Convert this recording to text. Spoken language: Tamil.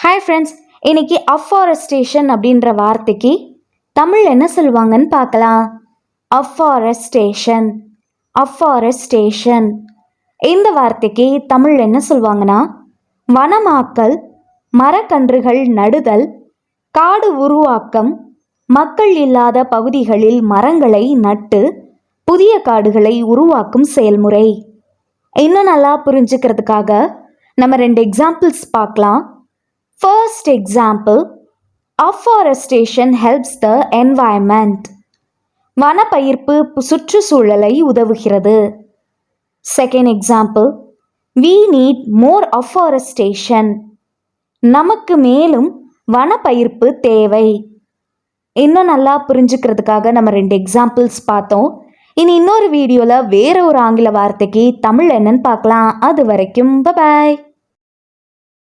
ஹாய் ஃப்ரெண்ட்ஸ், இன்னைக்கு அஃபாரஸ்டேஷன் அப்படின்ற வார்த்தைக்கு தமிழ் என்ன சொல்லுவாங்கன்னு பார்க்கலாம். அஃபாரஸ்டேஷன் அஃபாரஸ்டேஷன் இந்த வார்த்தைக்கு தமிழ் என்ன சொல்லுவாங்கன்னா வனமாக்கல், மரக்கன்றுகள் நடுதல், காடு உருவாக்கம், மக்கள் இல்லாத பகுதிகளில் மரங்களை நட்டு புதிய காடுகளை உருவாக்கும் செயல்முறை. இன்னும் நல்லா புரிஞ்சுக்கிறதுக்காக நம்ம 2 எக்ஸாம்பிள்ஸ் பார்க்கலாம். First example, afforestation helps the environment. வனப்பயிர்ப்பு சுற்றுச்சூழலை உதவுகிறது. Second example, we need more afforestation. நமக்கு மேலும் வனப்பயிர்ப்பு தேவை. இன்னும் நல்லா புரிஞ்சுக்கிறதுக்காக நம்ம 2 எக்ஸாம்பிள்ஸ் பார்த்தோம். இனி இன்னொரு வீடியோவில் வேற ஒரு ஆங்கில வார்த்தைக்கு தமிழ் என்னன்னு பார்க்கலாம். அது வரைக்கும் பை பாய்.